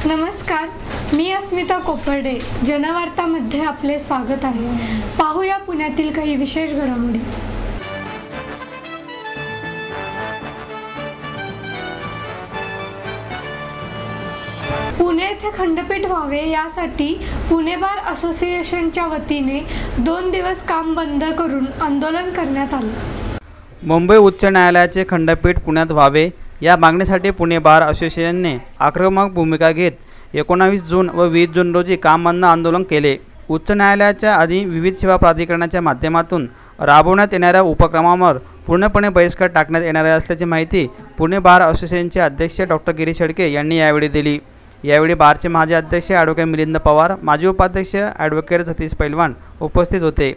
नमस्कार, मी अस्मिता कोपर्डे. जनवार्तामध्ये आपले स्वागत आहे. पाहूया पुण्यातील काही विशेष घडामोडी. पुणे येथे खंडपीठ व्हावे यासाठी पुणे बार असोसिएशनच्या वतीने 2 दिवस काम बंद करून आंदोलन करण्यात आले. मुंबई उच्च न्यायालयाचे खंडपीठ पुण्यात व्हावे या मागणीसाठी पुणे बार असोसिएशनने आक्रमक भूमिका घेत 19 जून व 20 जून रोजी काम बंद आंदोलन केले. उच्च न्यायालयाच्या आधी विविध सेवा प्राधिकरणाच्या माध्यमातून राबवण्यात येणाऱ्या उपक्रमांवर पूर्णपणे बहिष्कार टाकण्यात येणार असल्याची माहिती पुणे बार असोसिएशनचे अध्यक्ष डॉक्टर गिरीश शेळके यांनी यावेळी दिली. यावेळी बारचे माजी अध्यक्ष ॲडव्होकेट मिलिंद पवार, माजी उपाध्यक्ष ॲडव्होकेट सतीश पैलवान उपस्थित होते.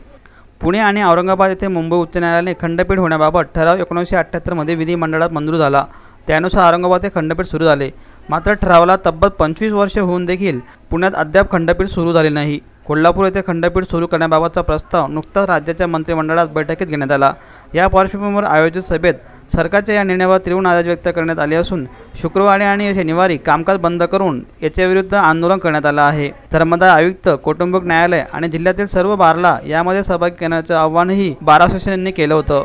पुणे आणि औरंगाबाद येथे मुंबई उच्च न्यायालयाने खंडपीठ होण्याबाबत ठराव 1978 मध्ये विधिमंडळात मंजूर झाला. त्यानुसार औरंगाबाद हे खंडपीठ सुरू झाले. मात्र ठरावाला तब्बल 25 वर्षे होऊन देखील पुण्यात अद्याप खंडपीठ सुरू झाले नाही. कोल्हापूर येथे खंडपीठ सुरू करण्याबाबतचा प्रस्ताव नुकताच राज्याच्या मंत्रिमंडळात बैठकीत घेण्यात आला. या पार्श्वभूमीवर आयोजित सभेत सरकारच्या या निर्णयावर तीव्र नाराजी व्यक्त करण्यात आली असून शुक्रवारी आणि शनिवारी कामकाज बंद करून याच्याविरुद्ध आंदोलन करण्यात आलं आहे. धर्मदाय आयुक्त, कौटुंबिक न्यायालय आणि जिल्ह्यातील सर्व बारला यामध्ये सहभागी करण्याचं आवाहनही बार असोसिएशनने केलं होतं.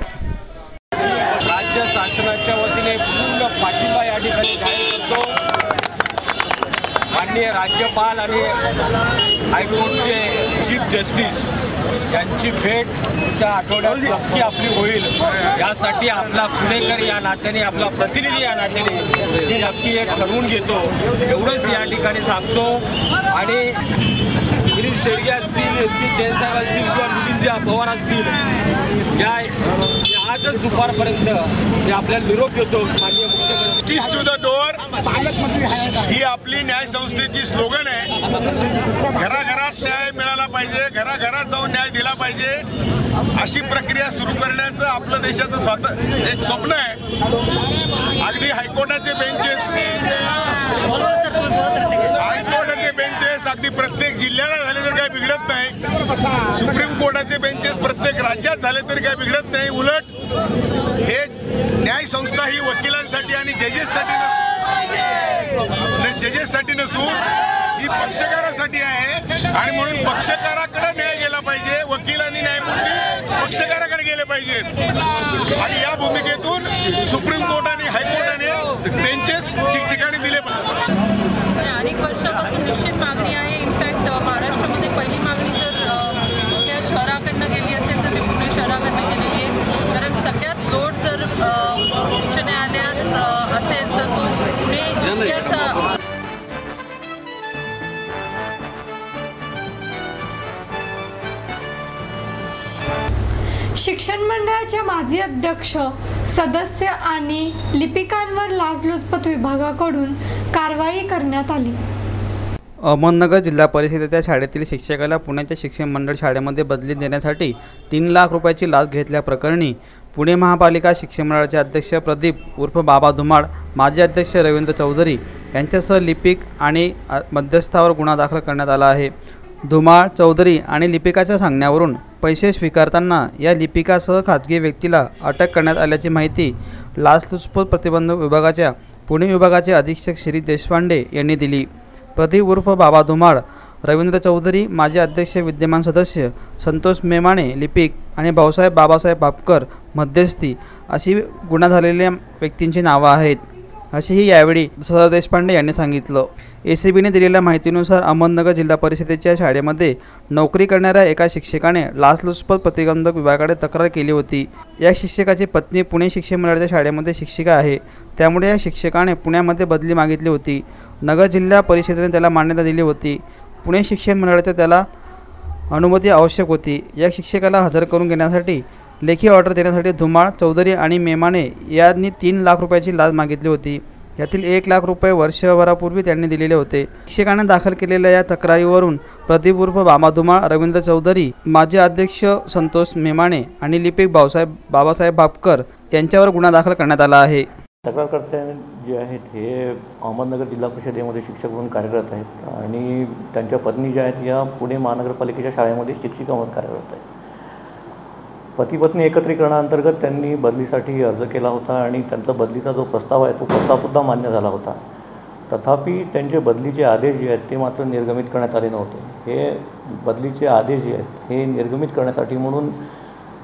राज्य शासनाच्या वतीने पूर्ण पाठिंबा या ठिकाणी जाहीर करतो. माननीय राज्यपाल आणि हायकोर्टचे चीफ जस्टिस यांची भेटच्या आठवड्यात नक्की आपली होईल यासाठी आपला पुणेकर या नात्याने, आपला प्रतिनिधी या नात्याने मी नक्की एक ठरवून घेतो एवढंच या ठिकाणी सांगतो. आणि गिरीश शेळके असतील, एस के जैन साहेब असतील किंवा मिलिंद पवार असतील या आजच दुपारपर्यंत मी आपल्याला निरोप देतो. माननीय मुख्यमंत्री टू द डोअर ही आपली न्याय संस्थेची स्लोगन आहे. घराघरात न्याय मिळाला पाहिजे, घराघरात जाऊन न्याय दिला पाहिजे अशी प्रक्रिया सुरू करण्याचं आपलं देशाचं एक स्वप्न आहे. अगदी हायकोर्टाचे बेंचेस अगदी प्रत्येक जिल्ह्याला झाले तर काही बिघडत नाही. सुप्रीम कोर्टाचे बेंचेस प्रत्येक राज्यात झाले तरी काही बिघडत नाही. उलट हे न्याय संस्था ही वकिलांसाठी आणि जजेससाठी नसून ही पक्षकारासाठी आहे. आणि म्हणून पक्षकाराकडे न्याय गेला पाहिजे, वकील आणि न्यायमूर्ती पक्षकाराकडे गेले पाहिजेत. आणि या भूमिकेतून सुप्रीम कोर्ट आणि हायकोर्टाने बेंचेस ठिकठिकाणी दिले पाहिजे. अनेक वर्षापासून निश्चित मागणी आहे. इनफॅक्ट महाराष्ट्रामध्ये पहिली मागणी जर या शहराकडनं गेली असेल तर ते पुणे शहराकडनं गेलेली आहे. कारण सगळ्यात लोड जर उच्च न्यायालयात असेल तर तो पुणे जिल्ह्याचा. शिक्षण मंडळाच्या माजी अध्यक्ष, सदस्य आणि लिपिकांवर लाचलुचपत विभागाकडून कारवाई करण्यात आली. अहमदनगर जिल्हा परिषदेच्या शाळेतील शिक्षकाला पुण्याच्या शिक्षण मंडळ शाळेमध्ये बदली देण्यासाठी 3 लाख रुपयाची लाच घेतल्याप्रकरणी पुणे महापालिका शिक्षण मंडळाचे अध्यक्ष प्रदीप उर्फ बाबा धुमाळ, माजी अध्यक्ष रवींद्र चौधरी यांच्यासह लिपिक आणि मध्यस्थावर गुन्हा दाखल करण्यात आला आहे. धुमाळ, चौधरी आणि लिपिकाच्या सांगण्यावरून पैसे स्वीकारताना या लिपिकासह खाजगी व्यक्तीला अटक करण्यात आल्याची माहिती लाचलुचपत प्रतिबंधक विभागाच्या पुणे विभागाचे अधीक्षक श्री देशपांडे यांनी दिली. प्रदीप उर्फ बाबा धुमाळ, रवींद्र चौधरी माजी अध्यक्ष विद्यमान सदस्य, संतोष मेमाणे लिपिक आणि भाऊसाहेब बाबासाहेब बापकर मध्यस्थी अशी गुन्हा झालेल्या व्यक्तींची नावं आहेत, असेही यावेळी सर देशपांडे यांनी सांगितलं. ACBने दिलेल्या माहितीनुसार अहमदनगर जिल्हा परिषदेच्या शाळेमध्ये नोकरी करणाऱ्या एका शिक्षकाने लाचलुचपत प्रतिबंधक विभागाकडे तक्रार केली होती. या शिक्षकाची पत्नी पुणे शिक्षण मंडळाच्या शाळेमध्ये शिक्षिका आहे. त्यामुळे या शिक्षकाने पुण्यामध्ये बदली मागितली होती. नगर जिल्हा परिषदेने त्याला मान्यता दिली होती. पुणे शिक्षण मंडळाच्या त्याला अनुमती आवश्यक होती. या शिक्षकाला हजर करून घेण्यासाठी लेखी ऑर्डर देण्यासाठी धुमाळ, चौधरी आणि मेमाने यांनी 3 लाख रुपयाची लाच मागितली होती. यातील 1 लाख रुपये वर्षभरापूर्वी त्यांनी दिलेले होते. शिक्षकाने दाखल केलेल्या या तक्रारीवरून प्रदीप उर्फ बाबा धुमाळ, रवींद्र चौधरी, माजी अध्यक्ष संतोष मेमाणे आणि लिपिक बाबासाहेब बापकर यांच्यावर गुन्हा दाखल करण्यात आला आहे. तक्रारकर्ते जे आहेत हे अहमदनगर जिल्हा परिषदेमध्ये शिक्षक म्हणून कार्यरत आहेत आणि त्यांच्या पत्नी ज्या आहेत या पुणे महानगरपालिकेच्या शाळेमध्ये शिक्षिका म्हणून कार्यरत आहेत. पती पत्नी एकत्रीकरणाअंतर्गत त्यांनी बदलीसाठी अर्ज केला होता आणि त्यांचा बदलीचा जो प्रस्ताव आहे तो प्रस्तावसुद्धा मान्य झाला होता. तथापि त्यांचे बदलीचे आदेश जे आहेत ते मात्र निर्गमित करण्यात आले नव्हते. हे बदलीचे आदेश जे आहेत हे निर्गमित करण्यासाठी म्हणून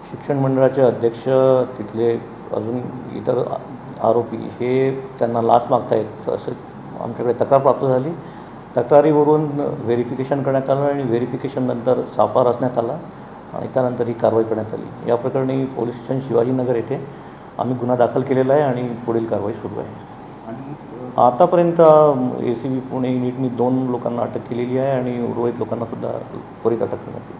शिक्षण मंडळाचे अध्यक्ष, तिथले अजून इतर आरोपी हे त्यांना लाच मागतायत असं आमच्याकडे तक्रार प्राप्त झाली. तक्रारीवरून व्हेरिफिकेशन करण्यात आलं आणि व्हेरिफिकेशननंतर सापळा रचण्यात आला आणि त्यानंतर ही कारवाई करण्यात आली. या प्रकरणी पोलीस स्टेशन शिवाजीनगर येथे आम्ही गुन्हा दाखल केलेला आहे आणि पुढील कारवाई सुरू आहे. आतापर्यंत ACB पुणे युनिटनी 2 लोकांना अटक केलेली आहे आणि उर्वरित लोकांनासुद्धा त्वरित अटक करण्यात येईल.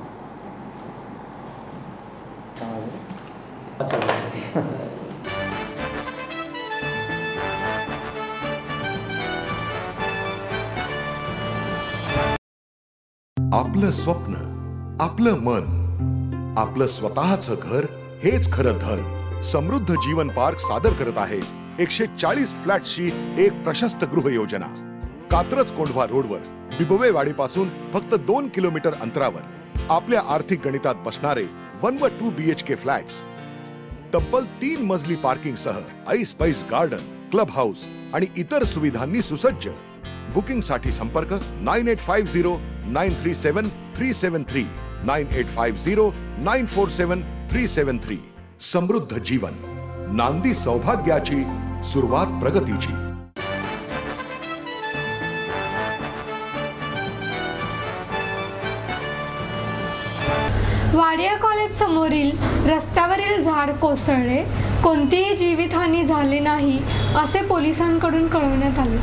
आपलं स्वप्न, आपलं मन, आपलं स्वतःचं घर हेच खरं धन. समृद्ध जीवन पार्क सादर करत आहे 140 फ्लॅट्सची एक प्रशस्त गृह योजना. कात्रज कोंढवा रोडवर बिबवेवाडीपासून फक्त 2 किलोमीटर अंतरावर आपल्या आर्थिक गणितात बसणारे 1 व 2 BHK फ्लॅट्स. तब्बल 3 मजली पार्किंग सह ऐस पैस गार्डन, क्लब हाऊस आणि इतर सुविधांनी सुसज्ज. बुकिंगसाठी संपर्क 9850937373 9850947373. समृद्ध जीवन, नांदी सौभाग्याची, सुरुवात प्रगतीची. वाडिया कॉलेज समोरील रस्त्यावरील झाड कोसळले, कोणतीही जीवितहानी झाली नाही असे पोलिसांकडून कळवण्यात आले.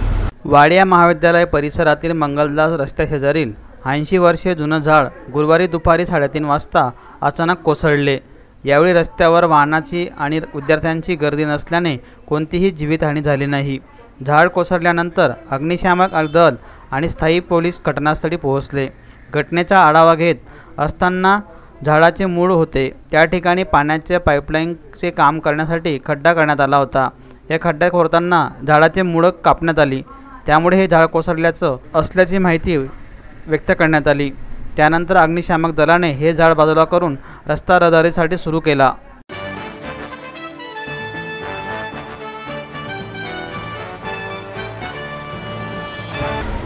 वाडिया महाविद्यालय परिसरातील मंगलदास रस्त्याशेजारील 80 वर्षे जुनं झाड गुरुवारी दुपारी 3:30 वाजता अचानक कोसळले. यावेळी रस्त्यावर वाहनाची आणि विद्यार्थ्यांची गर्दी नसल्याने कोणतीही जीवितहानी झाली नाही. झाड कोसळल्यानंतर अग्निशामक दल आणि स्थायी पोलीस घटनास्थळी पोहोचले. घटनेचा आढावा घेत असताना झाडाचे मूळ होते त्या ठिकाणी पाण्याच्या पाईपलाईनचे काम करण्यासाठी खड्डा करण्यात आला होता. या खड्डा खोदताना झाडाचे मूळ कापण्यात आली, त्यामुळे हे झाड कोसळल्याचं असल्याची माहिती व्यक्त करण्यात आली. त्यानंतर अग्निशामक दलाने हे झाड बाजूला करून रस्ता रहदारीसाठी सुरू केला.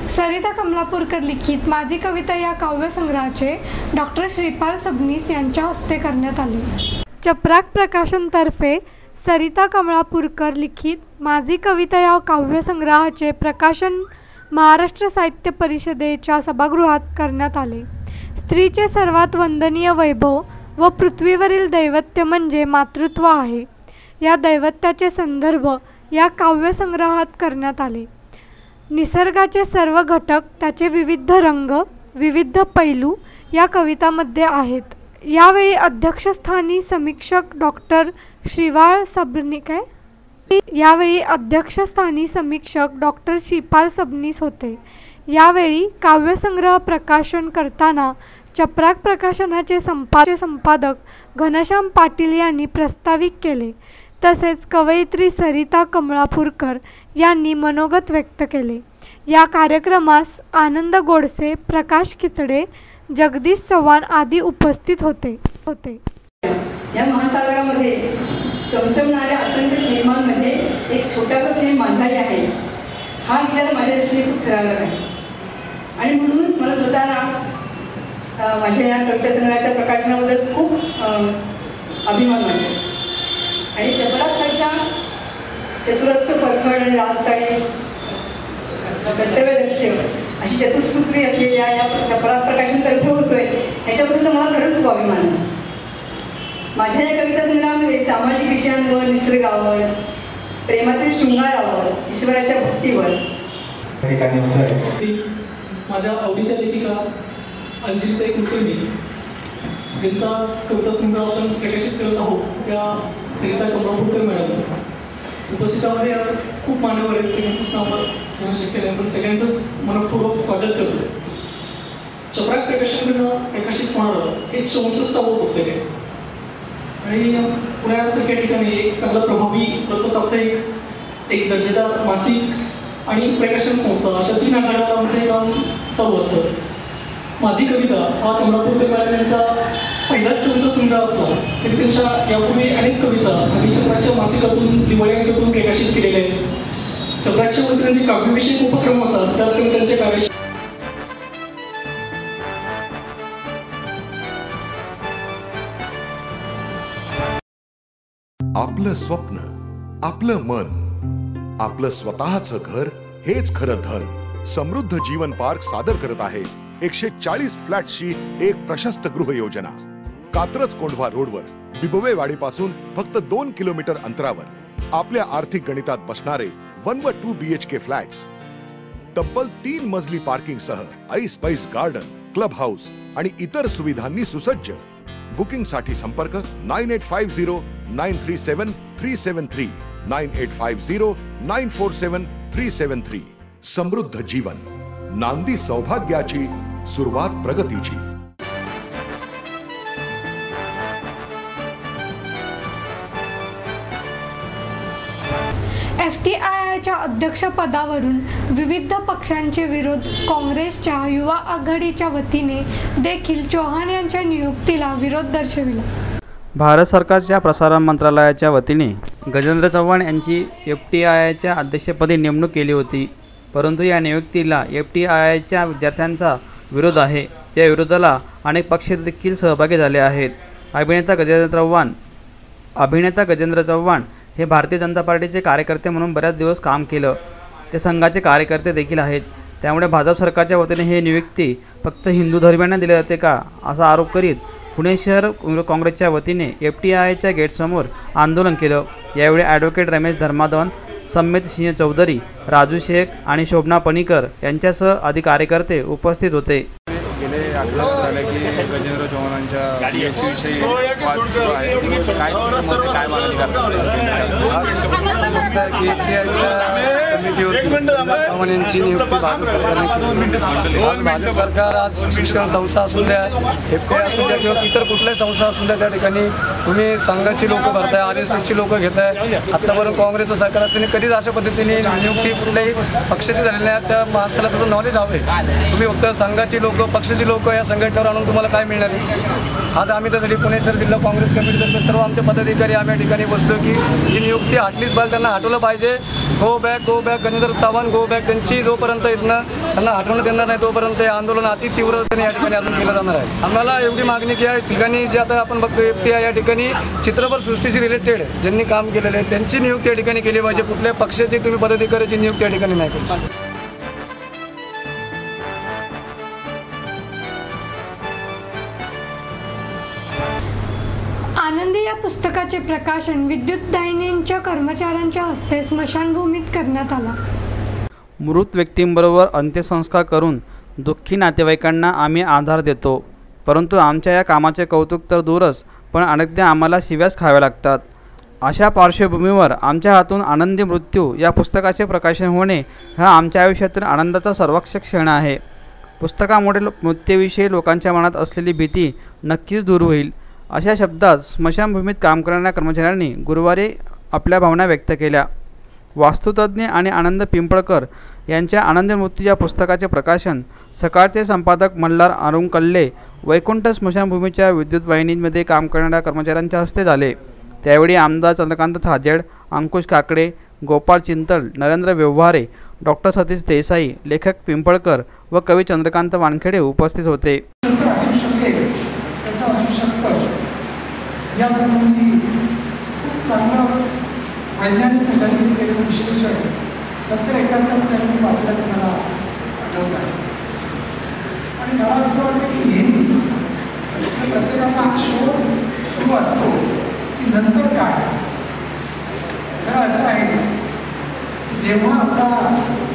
सरिता कमलापूरकर लिखित माझी कविता या काव्यसंग्रहाचे डॉक्टर श्रीपाल सबनीस यांच्या हस्ते करण्यात आले. चपराक प्रकाशनतर्फे सरिता कमलापूरकर लिखित माझी कविता या काव्यसंग्रहाचे प्रकाशन महाराष्ट्र साहित्य परिषदेच्या सभागृहात करण्यात आले. स्त्रीचे सर्वात वंदनीय वैभव व पृथ्वीवरील दैवत्य म्हणजे मातृत्व आहे. या दैवत्याचे संदर्भ या काव्यसंग्रहात करण्यात आले. निसर्गाचे सर्व घटक, त्याचे विविध रंग, विविध पैलू या कवितामध्ये आहेत. यावेळी अध्यक्षस्थानी समीक्षक डॉक्टर श्रीपाल सबनीस होते. यावेळी काव्यसंग्रह प्रकाशन करताना चपराक प्रकाशनाचे संपादक घनश्याम पाटील यांनी प्रास्ताविक केले. तसेच कवयित्री सरिता कमलापूरकर यांनी मनोगत व्यक्त केले. या कार्यक्रमास आनंद गोडसे, प्रकाश खिचडे, जगदीश चव्हाण आदी उपस्थित होते. या महासागरामध्ये चमचमणाऱ्या असंख्य थेंबांमध्ये एक छोटासा थेंब माझाही आहे, हा विचार माझ्या दृष्टीने खूप थरारक आहे. आणि म्हणूनच मला स्वतःला माझ्या या कवितासंग्रहाच्या प्रकाशनाबद्दल खूप अभिमान वाटतो. आणि चपराकसारख्या चतुरस्थ, परखड आणि राजकारणी, कर्तव्यदक्ष अशी चतुष्सूत्री असलेल्या या चपराक प्रकाशनतर्फे होतोय ह्याच्याबद्दलचा मला खरंच खूप अभिमान आहे. माझ्या या कविता संग्रहामध्ये सामाजिक विषयांवर, निसर्गावर, प्रेमातील शृंगारावर, ईश्वराच्या भक्तीवर माझ्या आवडीच्या लेखिका अंजिताई कुलकर्णी ज्यांचा कविता संग्रह आपण प्रकाशित करत आहोत त्या सरिता कमलापूरकर मॅडम उपस्थितामध्ये आज खूप मान्यवर आहेत. सगळ्यांचंच नाव घेणं शक्य नाही, पण सगळ्यांचंच मनपूर्वक स्वागत करतो. चपराक प्रकाशनकडनं प्रकाशित होणारं हे 64वे पुस्तक आहे आणि पुण्यासारख्या ठिकाणी एक चांगला प्रभावी वृत्तसाप्ताहिक, एक दर्जेदार मासिक आणि प्रकाशन संस्था अशा 3 आघाड्यावर आमचं हे काम चालू असतं. माझी कविता हा कमलापूरकर मॅडम यांचा पहिलाच कविता संग्रह असला तरी त्यांच्या यापूर्वी अनेक कविता आणि चपराकच्या मासिकातून, दिवाळी अंकातून प्रकाशित केलेल्या आहेत. चपराकच्या वतीने जे काव्यविषयक उपक्रम होतात त्यात त्यांच्या कार्याशी आपलं स्वप्न, आपलं मन, आपलं स्वतःचं घर हेच खरं धन. समृद्ध जीवन पार्क सादर करत आहे 140 फ्लॅट्सची एक प्रशस्त गृह योजना. कात्रज कोंढवा रोडवर बिबवेवाडीपासून फक्त 2 किलोमीटर अंतरावर आपल्या आर्थिक गणितात बसणारे 1 व 2 BHK फ्लॅट्स. तब्बल 3 मजली पार्किंग सह ऐस पैस गार्डन, क्लब हाऊस आणि इतर सुविधांनी सुसज्ज. बुकिंग साठी संपर्क 9850 937 373 9850 947 373. समृद्ध जीवन, नांदी सौभाग्याची, सुरुवात प्रगतीची. FTIIच्या अध्यक्षपदावरून विविध पक्षांचे विरोध. काँग्रेसच्या युवा आघाडीच्या वतीने देखील चौहान यांच्या नियुक्तीला विरोध दर्शविला. भारत सरकारच्या प्रसारण मंत्रालयाच्या वतीने गजेंद्र चव्हाण यांची FTIIच्या अध्यक्षपदी नेमणूक केली होती, परंतु या नियुक्तीला FTIIच्या विद्यार्थ्यांचा विरोध आहे. या विरोधाला अनेक पक्ष देखील सहभागी झाले आहेत. अभिनेता गजेंद्र चव्हाण हे भारतीय जनता पार्टीचे कार्यकर्ते म्हणून बऱ्याच दिवस काम केलं. ते संघाचे कार्यकर्ते देखील आहेत. त्यामुळे भाजप सरकारच्या वतीने ही नियुक्ती फक्त हिंदू धर्मियांना दिली जाते का, असा आरोप करीत पुणे शहर काँग्रेसच्या वतीने FTIIच्या गेटसमोर आंदोलन केलं. यावेळी ॲडव्होकेट रमेश धर्माधवन, सम्मेत सिंह चौधरी, राजू शेख आणि शोभना पणीकर यांच्यासह अधिक कार्यकर्ते उपस्थित होते. गेले आठवडे झाले की गजेंद्र चव्हाणांच्या नियुक्तीविषयी वाद सुरू आहे. काय मागणी करतात की FTIIच्या समितीवरती चव्हाण यांची नियुक्ती भाजप सरकारने केली. आज भाजप सरकार, आज शिक्षण संस्था असून द्या, FTI असून द्या किंवा इतर कुठल्याही संस्था असून द्या, त्या ठिकाणी तुम्ही संघाची लोक भरताय, RSSची लोक घेताय. आत्तापर्यंत काँग्रेसचं सरकार असताना कधीच अशा पद्धतीने नियुक्ती कुठल्याही पक्षाची झालेली नाही. त्या माणसाला त्याचं नॉलेज हवं आहे. तुम्ही फक्त संघाची लोक, पक्षाची लोक या संघटनेवर आणून तुम्हाला काय मिळणार आहे? आज आम्ही त्यासाठी पुणे शहर जिल्हा काँग्रेस कमिटीतर्फे सर्व आमचे पदाधिकारी आम्ही या ठिकाणी बसलो की ही नियुक्ती हटलीच पाहिजे, त्यांना हटवलं पाहिजे. Go back Gajendra Chavan go back. त्यांची जोपर्यंत इथनं त्यांना हटवण्यात येणार नाही तोपर्यंत हे आंदोलन अति तीव्रतेने या ठिकाणी अजून केलं जाणार आहे. आम्हाला एवढी मागणी की या ठिकाणी जे आता आपण बघतो FTI या ठिकाणी चित्रपटसृष्टीशी रिलेटेड ज्यांनी काम केलेलं आहे त्यांची नियुक्ती या ठिकाणी केली पाहिजे. कुठल्या पक्षाची तुम्ही पदाधिकाऱ्याची नियुक्ती या ठिकाणी नाही करू शकता. आनंदी या पुस्तकाचे प्रकाशन विद्युतदाहिनीच्या कर्मचाऱ्यांच्या हस्ते स्मशानभूमीत करण्यात आला. मृत व्यक्तींबरोबर अंत्यसंस्कार करून दुःखी नातेवाईकांना आम्ही आधार देतो, परंतु आमच्या या कामाचे कौतुक तर दूरच, पण अनेकदा आम्हाला शिव्याच खाव्या लागतात. अशा पार्श्वभूमीवर आमच्या हातून आनंदी मृत्यू या पुस्तकाचे प्रकाशन होणे हा आमच्या आयुष्यातील आनंदाचा सर्वांक्ष क्षण आहे. पुस्तकामुळे मृत्यूविषयी लोकांच्या मनात असलेली भीती नक्कीच दूर होईल, अशा शब्दात स्मशानभूमीत काम करणाऱ्या कर्मचाऱ्यांनी गुरुवारी आपल्या भावना व्यक्त केल्या. वास्तुतज्ञ आणि आनंद पिंपळकर यांच्या आनंद मृत्यू या पुस्तकाचे प्रकाशन सकाळचे संपादक मल्हार अरुण कल्ले, वैकुंठ स्मशानभूमीच्या विद्युत वाहिनीमध्ये काम करणाऱ्या कर्मचाऱ्यांच्या हस्ते झाले. त्यावेळी आमदार चंद्रकांत छाजेड, अंकुश काकडे, गोपाळ चिंतल, नरेंद्र व्यवहारे, डॉक्टर सतीश देसाई, लेखक पिंपळकर व कवी चंद्रकांत वानखेडे उपस्थित होते. यासंबंधी खूप चांगलं वैज्ञानिक पद्धतीने केलेलं विश्लेषण 70-71 साली वाचल्याचं मला आठवत आहे. आणि मला असं वाटतं की नेहमी प्रत्येकाचा शोध सुरू असतो की नंतर काय. तर असं आहे की जेव्हा आपला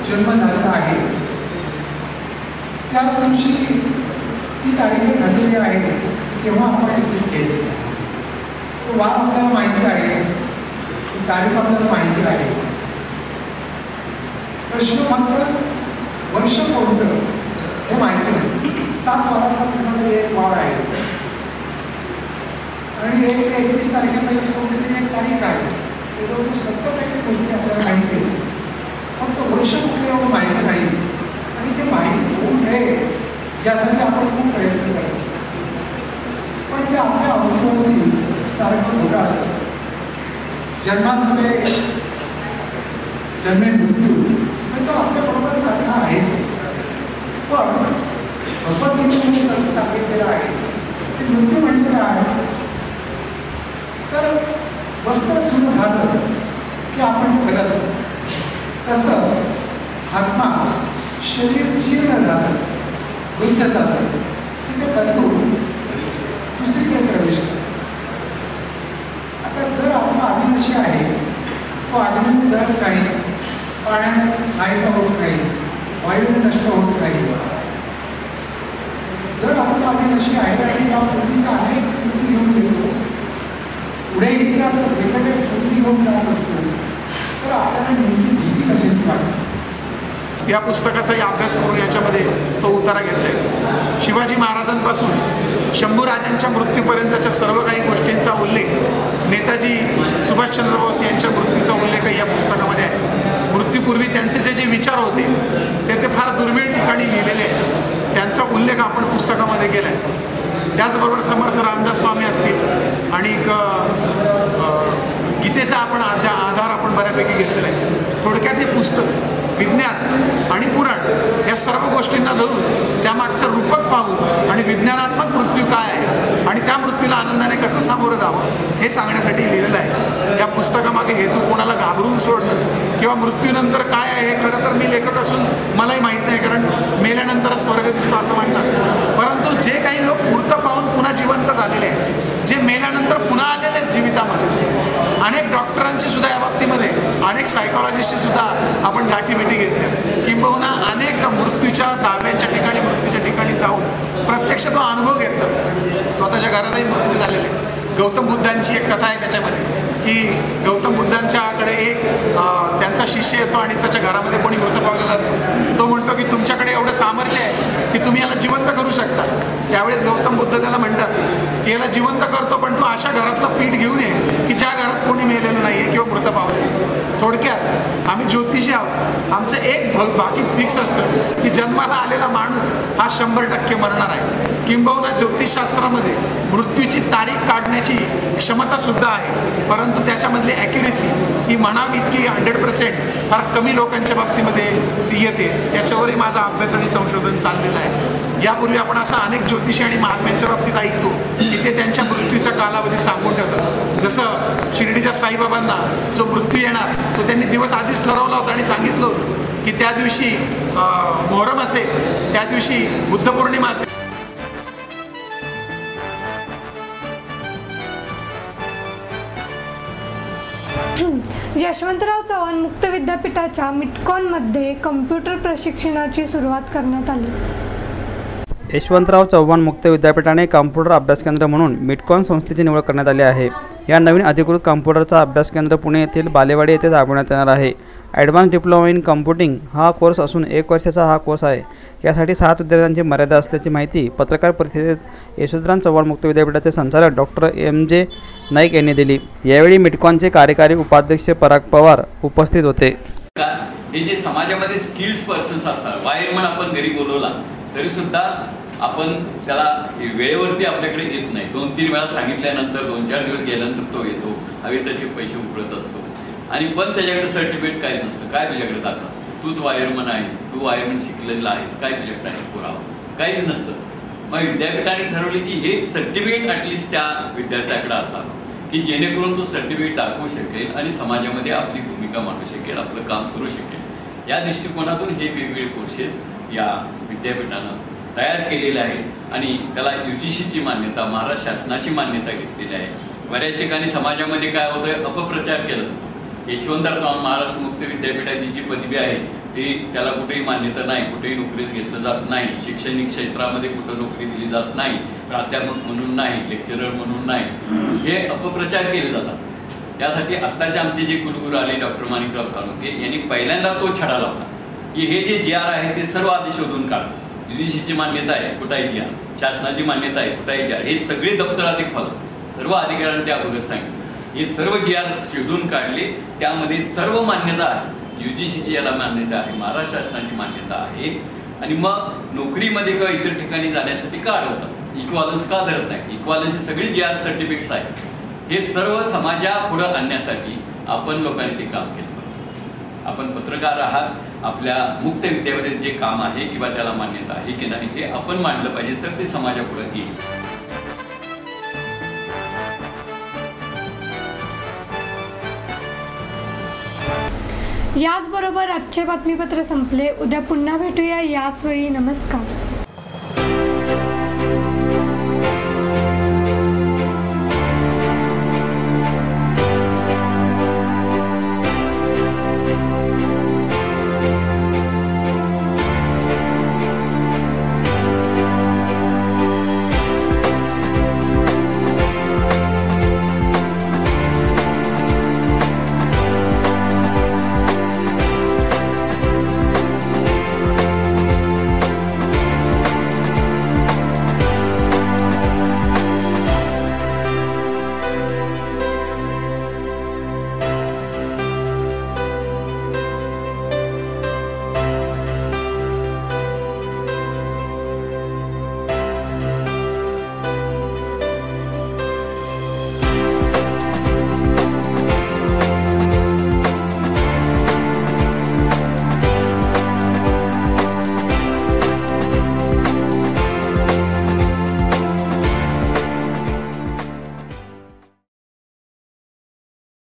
जन्म झालेला आहे त्याच दिवशी ती तारीख ठरलेली आहे तेव्हा आपण एक्झिट घ्यायची. तो वाद आपल्याला माहिती आहे, ती तारीख आपल्याला माहिती आहे. प्रश्न फक्त वर्ष कोणतं हे माहिती नाही. 7 वारातला कुठला एक वार आहे आणि 1-31 तारखेपैकी कोणती तरी एक तारीख आहे. त्याच्यावर 70 गोष्टी आपल्याला माहिती आहे. फक्त वर्ष कुठले एवढं माहिती नाही आणि ते माहिती होऊ नये यासाठी आपण खूप प्रयत्न करत असतो. पण ते आपल्या अनुभवामध्ये सारखं घोटाळत असतं. जन्मे मृत्यू तो आपल्याबरोबर सारखा आहेच. पण भगवद्गीतेमध्ये जसं सांगितलेलं आहे की मृत्यू म्हणजे काय, तर वस्त्र जुनं झालं की आपण बदलतो. तसं आत्मा शरीर जीर्ण झालं, वृद्ध झालं की ते बदलून दुसरीकडे प्रवेश करतो. आता जर आत्मा अविनाशी आहे, तो अग्नीने जळत नाही, पाण्यात नाहीसा होत नाही, वायूने नष्ट होत नाही. जर आपण अविनाशी आहे आणि या पूर्वीच्या अनेक स्मृती घेऊन येतो, पुढे इतिहास वेगवेगळ्या स्मृती घेऊन जात असतो, तर आपल्याला नेमकी भीती कशाची वाटते. या पुस्तकाचाही अभ्यास करून याच्यामध्ये तो उतारा घेतलाय. शिवाजी महाराजांपासून शंभूराजांच्या मृत्यूपर्यंतच्या सर्व काही गोष्टींचा उल्लेख, नेताजी सुभाषचंद्र बोस यांच्या मृत्यूचा उल्लेखही या पुस्तकामध्ये आहे. मृत्यूपूर्वी त्यांचे जे विचार होते ते फार दुर्मिळ ठिकाणी लिहिलेले आहेत. त्यांचा उल्लेख आपण पुस्तकामध्ये केला आहे. त्याचबरोबर समर्थ रामदास स्वामी असतील आणि गीतेचा आपण आधार आपण बऱ्यापैकी घेतलेला आहे. थोडक्यात हे पुस्तक विज्ञान आणि पुराण या सर्व गोष्टींना धरून त्यामागचं रूपक पाहून आणि विज्ञानात्मक मृत्यू काय आहे आणि त्या मृत्यूला आनंदाने कसं सामोरं जावं हे सांगण्यासाठी लिहिलेलं आहे. या पुस्तकामागे हेतू कोणाला घाबरून सोडणं किंवा मृत्यूनंतर काय आहे हे खरं तर मी लेखक असून मलाही माहीत नाही, कारण मेल्यानंतरच स्वर्ग दिसतो असं म्हणतात. परंतु जे काही लोक मूर्त पाहून पुन्हा जिवंत झालेले आहेत, जे मेल्यानंतर पुन्हा आलेले आहेत जीवितामध्ये, अनेक डॉक्टरांची सुद्धा या बाबतीमध्ये, अनेक सायकॉलॉजिस्टची सुद्धा आपण गाठीभेटी घेतल्या, किंबहुना अनेक मृत्यूच्या दाव्यांच्या ठिकाणी, मृत्यूच्या ठिकाणी जाऊन प्रत्यक्ष तो अनुभव घेतला. स्वतःच्या घरातही मृत्यू झालेले. गौतम बुद्धांची एक कथा आहे त्याच्यामध्ये की गौतम बुद्धांच्याकडे एक त्यांचा शिष्य येतो आणि त्याच्या घरामध्ये कोणी मृत पावलेला असतो. तो म्हणतो की तुमच्याकडे एवढं सामर्थ्य आहे की तुम्ही याला जिवंत करू शकता. त्यावेळेस गौतम बुद्ध त्याला म्हणतात की याला जिवंत करतो, पण तू अशा घरातलं पीठ घेऊन ये की ज्या घरात कोणी मेलेलं नाही आहे किंवा मृत पावले. थोडक्यात आम्ही ज्योतिषी आहोत. आमचं एक बाकी फिक्स असतं की जन्माला आलेला माणूस हा 100% मरणार आहे. किंबहुना ज्योतिषशास्त्रामध्ये मृत्यूची तारीख काढण्याची क्षमता सुद्धा आहे, परंतु त्याच्यामधली ॲक्युरेसी ही म्हणावी इतकी 100% फार कमी लोकांच्या बाबतीमध्ये ती येते. त्याच्यावरही माझा अभ्यास आणि संशोधन चाललेलं आहे. यापूर्वी आपण असं अनेक ज्योतिषी आणि महात्म्यांच्या बाबतीत ऐकतो की ते त्यांच्या मृत्यूचा कालावधी सांगून ठेवतात. जसं शिर्डीच्या साईबाबांना जो मृत्यू येणार तो त्यांनी दिवस आधीच ठरवला होता आणि सांगितलं होतं की त्या दिवशी मोहरम असेल, त्या दिवशी बुद्ध पौर्णिमा असेल. यशवंतराव चव्हाण मुक्त विद्यापीठाच्या मिटकॉनमध्ये कम्प्युटर प्रशिक्षणाची सुरुवात करण्यात आली. यशवंतराव चव्हाण मुक्त विद्यापीठाने कॉम्प्युटर अभ्यास केंद्र म्हणून मिटकॉन संस्थेची निवड करण्यात आली आहे. या नवीन अधिकृत कॉम्प्युटरचा अभ्यास केंद्र पुणे येथील बालेवाडी येथे राबवण्यात येणार आहे. ॲडव्हान्स डिप्लोमा इन कम्प्युटिंग हा कोर्स असून 1 वर्षाचा हा कोर्स आहे. यासाठी 7 विद्यार्थ्यांची मर्यादा असल्याची माहिती पत्रकार परिषदेत यशवंतराव चव्हाण मुक्त विद्यापीठाचे संचालक डॉक्टर MJ नाईक यांनी दिली. यावेळी मिटकॉनचे कार्यकारी उपाध्यक्ष पराग पवार उपस्थित होते. हे जे समाजामध्ये स्किल्ड पर्सन्स असतात, वायरमन आपण घरी बोलवला तरी सुद्धा आपण त्याला वेळेवरती आपल्याकडे येत नाही. 2-3 वेळा सांगितल्यानंतर 2-4 दिवस गेल्यानंतर तो येतो, हवे तसे पैसे उकळत असतो आणि पण त्याच्याकडे सर्टिफिकेट काहीच नसतं. काय तुझ्याकडे दाखवा, तूच वायरमन आहेस, तू वायरमन शिकलेला आहेस, काय तुझ्याकडे आहे पुरावा, काहीच नसतं. मग विद्यापीठाने ठरवले की हे सर्टिफिकेट ॲटलिस्ट त्या विद्यार्थ्याकडे असावं की जेणेकरून तो सर्टिफिकेट दाखवू शकेल आणि समाजामध्ये आपली भूमिका मांडू शकेल, आपलं काम करू शकेल. या दृष्टिकोनातून हे वेगवेगळे कोर्सेस या विद्यापीठानं तयार केलेले आहे आणि त्याला UGCची मान्यता, महाराष्ट्र शासनाची मान्यता घेतलेली आहे. बऱ्याच ठिकाणी समाजामध्ये काय होतं, अपप्रचार केला जातो. यशवंतराव चव्हाण महाराष्ट्र मुक्त विद्यापीठाची जी पदवी आहे ती त्याला कुठेही मान्यता नाही, कुठेही नोकरीत घेतलं जात नाही, शैक्षणिक क्षेत्रामध्ये कुठं नोकरी दिली जात नाही, प्राध्यापक म्हणून नाही, लेक्चरर म्हणून नाही, हे अपप्रचार केले जातात. त्यासाठी आत्ताचे आमचे जे कुलगुरू आले डॉक्टर माणिकराव साळुंखे यांनी पहिल्यांदा तो छडा लावला की हे जे GR आहे ते सर्व आधी शोधून काढ. UGCची मान्यता आहे, कुठं आहे GR, शासनाची मान्यता आहे, कुठं आहे GR, हे सगळे दप्तर आधी खोला. सर्व अधिकाऱ्यांनी त्या अगोदर सांगितलं. हे सर्व GR शोधून काढले, त्यामध्ये सर्व मान्यता आहे. UGCची याला मान्यता आहे, महाराष्ट्र शासनाची मान्यता आहे आणि मग नोकरीमध्ये किंवा इतर ठिकाणी जाण्यासाठी का अडवतात, इक्वालन्स का धरत नाही, इक्वालन्सची सगळी GR सर्टिफिकेट्स आहेत. हे सर्व समाजापुढं आणण्यासाठी आपण लोकांनी ते काम केलं. आपण पत्रकार आहात, आपल्या मुक्त विद्यापीठात जे काम आहे किंवा त्याला मान्यता आहे की नाही हे आपण मांडलं पाहिजे, तर ते समाजापुढे येईल. याचबरोबर आजचे बातमीपत्र संपले. उद्या पुन्हा भेटूया याच वेळी. नमस्कार.